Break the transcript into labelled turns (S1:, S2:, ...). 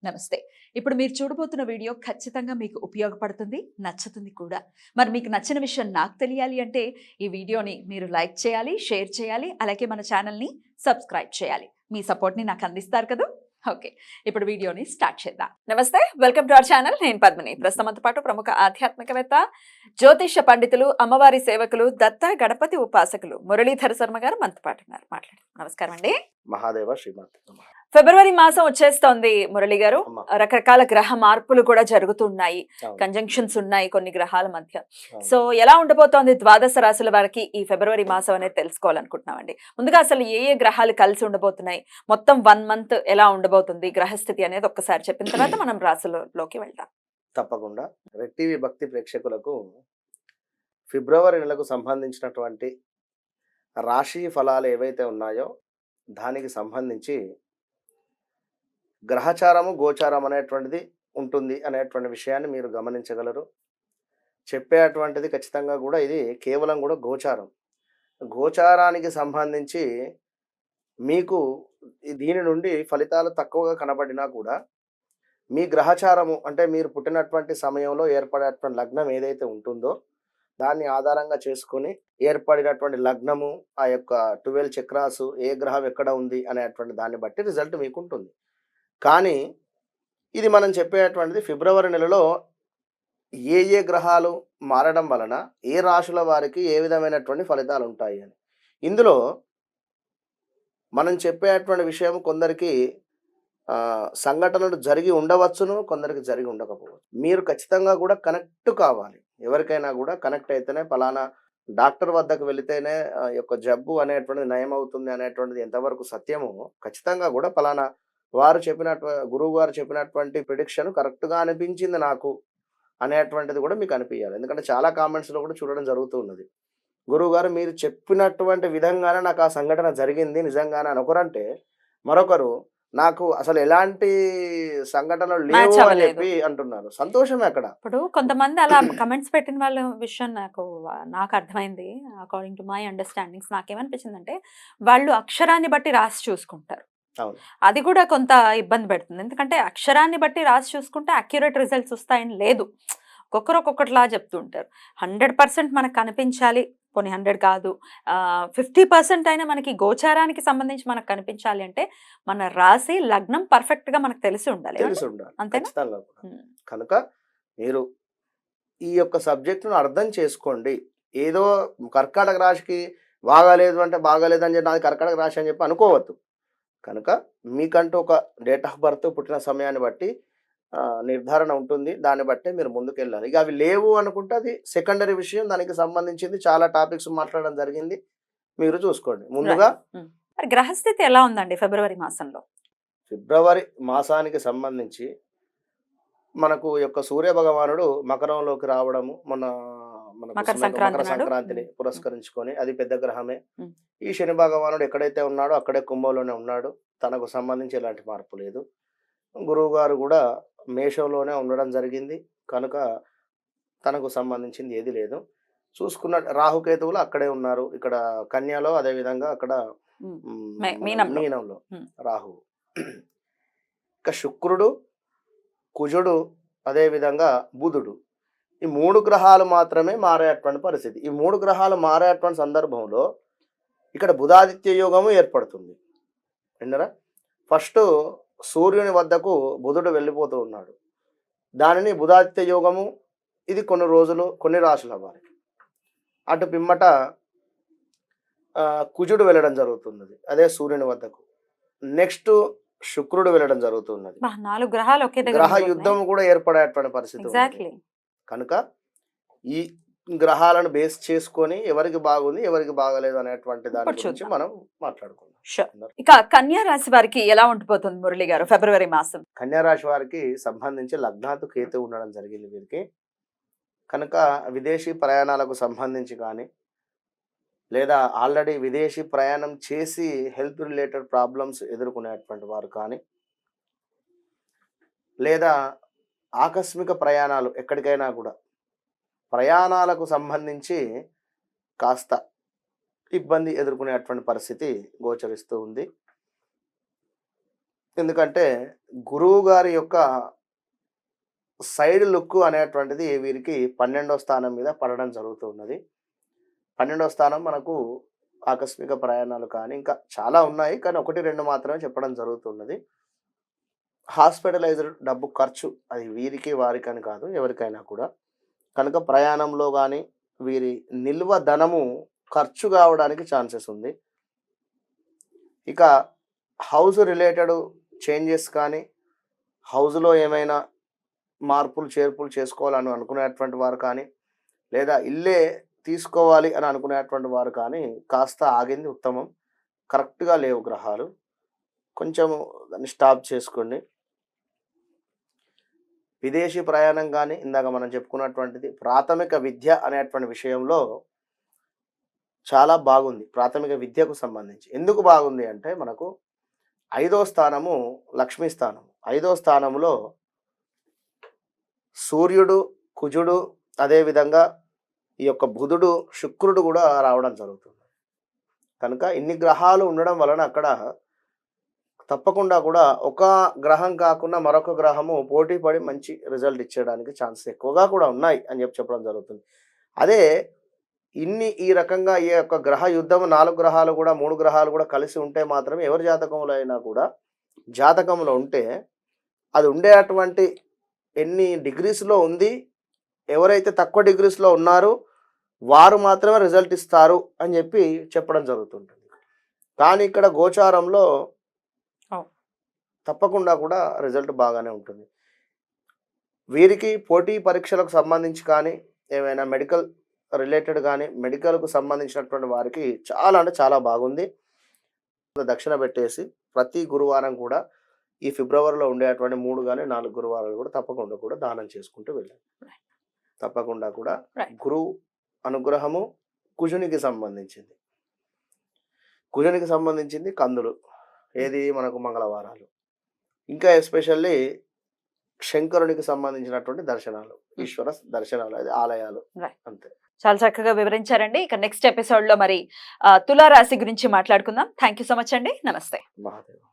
S1: నమస్తే. ఇప్పుడు మీరు చూడబోతున్న వీడియో ఖచ్చితంగా మీకు ఉపయోగపడుతుంది, నచ్చుతుంది కూడా. మరి మీకు నచ్చిన విషయం నాకు తెలియాలి అంటే ఈ వీడియోని మీరు లైక్ చేయాలి, షేర్ చేయాలి, అలాగే మన ఛానల్‌ని సబ్స్క్రైబ్ చేయాలి. మీ సపోర్ట్‌ని నాకు అందిస్తారు కదూ! ఓకే. ఇప్పుడు వీడియోని స్టార్ట్ చేద్దాం. నమస్తే. Welcome to our channel. నేను పద్మిని. ప్రస్తుతంతో పాటు ప్రముఖ ఆధ్యాత్మికవేత్త, జ్యోతిష్య పండితులు, అమ్మవారి సేవకులు, దత్త గణపతి ఉపాసకులు మురళీధర శర్మ గారు మనతో పాటు ఉన్నారు. మాట్లాడండి. నమస్కారం అండి.
S2: మహాదేవ శ్రీమాత.
S1: ఫిబ్రవరి మాసం వచ్చేస్తోంది మురళి గారు.
S2: అమ్మ.
S1: రకరకాల గ్రహ మార్పులు కూడా జరుగుతున్నాయి,
S2: అవును.
S1: కంజంక్షన్స్ ఉన్నాయి కొన్ని గ్రహాల మధ్య.
S2: అవును.
S1: సో ఎలా ఉండబోతోంది ద్వాదశ రాశుల వారికి ఈ ఫిబ్రవరి మాసం అనేది తెలుసుకోవాలనుకుంటున్నామండి. ముందుగా అసలు ఏ ఏ గ్రహాలు కలిసి ఉండబోతున్నాయి, మొత్తం 1 మంత్ ఎలా ఉండబోతుంది గ్రహస్థితి అనేది ఒక్కసారి చెప్పిన తర్వాత మనం రాశులలోకి వెళ్దాం.
S2: తప్పకుండా రెడ్ టీవీ భక్తి ప్రేక్షకులకు ఫిబ్రవరి నెలకు సంబంధించినటువంటి రాశి ఫలాలు ఏవైతే ఉన్నాయో దానికి సంబంధించి గ్రహచారము గోచారం అనేటువంటిది ఉంటుంది అనేటువంటి విషయాన్ని మీరు గమనించగలరు. చెప్పేటువంటిది ఖచ్చితంగా కూడా ఇది కేవలం కూడా గోచారం. గోచారానికి సంబంధించి మీకు దీని నుండి ఫలితాలు తక్కువగా కనబడినా కూడా మీ గ్రహచారము అంటే మీరు పుట్టినటువంటి సమయంలో ఏర్పడేటువంటి లగ్నం ఏదైతే ఉంటుందో దాన్ని ఆధారంగా చేసుకొని ఏర్పడినటువంటి లగ్నము, ఆ యొక్క 12 చక్రాసు, ఏ గ్రహం ఎక్కడ ఉంది అనేటువంటి దాన్ని బట్టి రిజల్ట్ మీకు ఉంటుంది. కానీ ఇది మనం చెప్పేటువంటిది ఫిబ్రవరి నెలలో ఏ ఏ గ్రహాలు మారడం వలన ఏ రాశుల వారికి ఏ విధమైనటువంటి ఫలితాలు ఉంటాయి అని. ఇందులో మనం చెప్పేటువంటి విషయం కొందరికి సంఘటనలు జరిగి ఉండవచ్చును, కొందరికి జరిగి ఉండకపోవచ్చు. మీరు ఖచ్చితంగా కూడా కనెక్ట్ కావాలి. ఎవరికైనా కూడా కనెక్ట్ అయితేనే ఫలానా డాక్టర్ వద్దకు వెళితేనే యొక్క జబ్బు అనేటువంటిది నయం అవుతుంది అనేటువంటిది ఎంతవరకు సత్యమో ఖచ్చితంగా కూడా ఫలానా వారు గురువు గారు చెప్పినటువంటి ప్రిడిక్షన్ కరెక్ట్గా అనిపించింది నాకు అనేటువంటిది కూడా మీకు అనిపించాలి. ఎందుకంటే చాలా కామెంట్స్లో కూడా చూడడం జరుగుతూ ఉన్నది. గురువు గారు మీరు చెప్పినటువంటి విధంగానే నాకు ఆ సంఘటన జరిగింది నిజంగానే అని ఒకరంటే, మరొకరు నాకు అసలు ఎలాంటి సంఘటనలు లేవు అని చెప్పి అంటున్నారు. సంతోషమే అక్కడ.
S1: ఇప్పుడు కొంతమంది అలా కమెంట్స్ పెట్టిన వాళ్ళ విషయం నాకు అర్థమైంది. అకార్డింగ్ టు మై అండర్స్టాండింగ్స్ నాకేమనిపించిందంటే వాళ్ళు అక్షరాన్ని బట్టి రాసి చూసుకుంటారు.
S2: అవును.
S1: అది కూడా కొంత ఇబ్బంది పెడుతుంది. ఎందుకంటే అక్షరాన్ని బట్టి రాసి చూసుకుంటే అక్యురేట్ రిజల్ట్స్ వస్తాయని లేదు. ఒక్కొక్కరు ఒక్కొక్కటిలా చెప్తూ ఉంటారు. 100% మనకు కనిపించాలి, పోనీ 100 కాదు, 50% అయినా మనకి గోచారానికి సంబంధించి మనకు కనిపించాలి అంటే మన రాశి లగ్నం పర్ఫెక్ట్ గా మనకు తెలిసి ఉండాలి. అంతేనా?
S2: ఖచ్చితంగా కూడా. కనుక మీరు ఈ యొక్క సబ్జెక్టును అర్థం చేసుకోండి. ఏదో కర్కాటక రాశికి బాగాలేదు అంటే బాగాలేదు అని చెప్పి నాది కర్కాటక రాశి అని చెప్పి అనుకోవద్దు. కనుక మీకంటూ ఒక డేట్ ఆఫ్ బర్త్, పుట్టిన సమయాన్ని బట్టి నిర్ధారణ ఉంటుంది. దాన్ని బట్టే మీరు ముందుకెళ్ళాలి. ఇక అవి లేవు అనుకుంటే అది సెకండరీ విషయం. దానికి సంబంధించింది చాలా టాపిక్స్ మాట్లాడడం జరిగింది, మీరు చూసుకోండి. ముందుగా
S1: గ్రహస్థితి ఎలా ఉందండి ఫిబ్రవరి మాసంలో?
S2: ఫిబ్రవరి మాసానికి సంబంధించి మనకు యొక్క సూర్య భగవానుడు మకరంలోకి రావడము
S1: మకర
S2: సంక్రాంతిని పురస్కరించుకొని అది పెద్ద గ్రహమే. ఈ శని భగవానుడు ఎక్కడైతే ఉన్నాడో అక్కడే కుంభంలోనే ఉన్నాడు. తనకు సంబంధించి ఎలాంటి మార్పు లేదు. గురువు గారు కూడా మేషంలోనే ఉండడం జరిగింది. కనుక తనకు సంబంధించింది ఏది లేదు. చూసుకున్న రాహుకేతువులు అక్కడే ఉన్నారు. ఇక్కడ కన్యలో, అదేవిధంగా అక్కడ మీనంలో రాహువు. ఇక శుక్రుడు, కుజుడు, అదేవిధంగా బుధుడు, ఈ 3 గ్రహాలు మాత్రమే మారేటువంటి పరిస్థితి. ఈ 3 గ్రహాలు మారేటువంటి సందర్భంలో ఇక్కడ బుధాదిత్య యోగము ఏర్పడుతుంది. విన్నరా? ఫస్ట్ సూర్యుని వద్దకు బుధుడు వెళ్ళిపోతూ ఉన్నాడు. దానిని బుధాదిత్య యోగము. ఇది కొన్ని రోజులు కొన్ని రాశుల వారికి. అటు పిమ్మట కుజుడు వెళ్ళడం జరుగుతున్నది, అదే సూర్యుని వద్దకు. నెక్స్ట్ శుక్రుడు వెళ్ళడం జరుగుతున్నది.
S1: 4 గ్రహాలు ఒకే దగ్గర
S2: గ్రహ యుద్ధం కూడా ఏర్పడేటువంటి పరిస్థితి. కనుక ఈ గ్రహాలను బేస్ చేసుకొని ఎవరికి బాగుంది ఎవరికి బాగలేదు అనేటువంటి దాని గురించి మనం మాట్లాడుకుందాం.
S1: ఇక కన్యా రాశి వారికి ఎలా ఉండిపోతుంది మురళి గారు ఫిబ్రవరి మాసం?
S2: కన్యా రాశి వారికి సంబంధించి లగ్నాతు కేతు ఉండడం జరిగింది వీరికి. కనుక విదేశీ ప్రయాణాలకు సంబంధించి కానీ, లేదా ఆల్రెడీ విదేశీ ప్రయాణం చేసి హెల్త్ రిలేటెడ్ ప్రాబ్లమ్స్ ఎదుర్కొనేటువంటి వారు కానీ, లేదా ఆకస్మిక ప్రయాణాలు ఎక్కడికైనా కూడా ప్రయాణాలకు సంబంధించి కాస్త ఇబ్బంది ఎదుర్కొనేటువంటి పరిస్థితి గోచరిస్తూ ఉంది. ఎందుకంటే గురువు గారి యొక్క సైడ్ లుక్ అనేటువంటిది వీరికి 12వ స్థానం మీద పడడం జరుగుతున్నది. 12వ స్థానం మనకు ఆకస్మిక ప్రయాణాలు కానీ ఇంకా చాలా ఉన్నాయి. కానీ 1, 2 మాత్రమే చెప్పడం జరుగుతున్నది. హాస్పిటలైజ్డ్ డబ్బు ఖర్చు అది వీరికి వారికి అని కాదు, ఎవరికైనా కూడా. కనుక ప్రయాణంలో కానీ వీరి నిల్వ ధనము ఖర్చు కావడానికి ఛాన్సెస్ ఉంది. ఇక హౌస్ రిలేటెడ్ చేంజెస్ కానీ, హౌస్లో ఏమైనా మార్పులు చేర్పులు చేసుకోవాలని అనుకునేటువంటి వారు కానీ, లేదా ఇల్లే తీసుకోవాలి అని అనుకునేటువంటి వారు కానీ కాస్త ఆగింది ఉత్తమం. కరెక్ట్గా లేవు గ్రహాలు, కొంచెము దాన్ని స్టాప్ చేసుకోండి. విదేశీ ప్రయాణం కానీ, ఇందాక మనం చెప్పుకున్నటువంటిది ప్రాథమిక విద్య అనేటువంటి విషయంలో చాలా బాగుంది. ప్రాథమిక విద్యకు సంబంధించి ఎందుకు బాగుంది అంటే, మనకు 5వ స్థానము లక్ష్మీ స్థానం. 5వ స్థానంలో సూర్యుడు, కుజుడు, అదేవిధంగా ఈ యొక్క బుధుడు, శుక్రుడు కూడా రావడం జరుగుతుంది. కనుక ఇన్ని గ్రహాలు ఉండడం వలన అక్కడ తప్పకుండా కూడా ఒక గ్రహం కాకుండా మరొక గ్రహము పోటీ పడి మంచి రిజల్ట్ ఇచ్చేయడానికి ఛాన్సెస్ ఎక్కువగా కూడా ఉన్నాయి అని చెప్పడం జరుగుతుంది. అదే ఈ రకంగా ఈ యొక్క గ్రహ యుద్ధం 4 గ్రహాలు కూడా 3 గ్రహాలు కూడా కలిసి ఉంటే మాత్రమే, ఎవరి జాతకంలో అయినా కూడా జాతకంలో ఉంటే అది ఉండేటువంటి ఎన్ని డిగ్రీస్లో ఉంది, ఎవరైతే తక్కువ డిగ్రీస్లో ఉన్నారో వారు మాత్రమే రిజల్ట్ ఇస్తారు అని చెప్పడం జరుగుతుంటుంది. కానీ ఇక్కడ గోచారంలో తప్పకుండా కూడా రిజల్ట్ బాగానే ఉంటుంది. వీరికి పోటీ పరీక్షలకు సంబంధించి కానీ, ఏమైనా మెడికల్ రిలేటెడ్ కానీ, మెడికల్కు సంబంధించినటువంటి వారికి చాలా అంటే చాలా బాగుంది. దక్షిణ పెట్టేసి ప్రతి గురువారం కూడా ఈ ఫిబ్రవరిలో ఉండేటువంటి 3 కానీ 4 గురువారాలు కూడా తప్పకుండా కూడా దానం చేసుకుంటూ వెళ్ళాలి. తప్పకుండా కూడా గురువు అనుగ్రహము కుజునికి సంబంధించింది. కుజునికి సంబంధించింది కందులు, ఏది మనకు మంగళవారాలు, ఇంకా ఎస్పెషల్లీ శంకరునికి సంబంధించినటువంటి దర్శనాలు, ఈశ్వర దర్శనాలు, అది ఆలయాలు, అంతే.
S1: చాలా చక్కగా వివరించారండి. ఇక నెక్స్ట్ ఎపిసోడ్ లో మరి తులారాశి గురించి మాట్లాడుకుందాం. థ్యాంక్ యూ సో మచ్ అండి. నమస్తే.
S2: మహాదేవ్.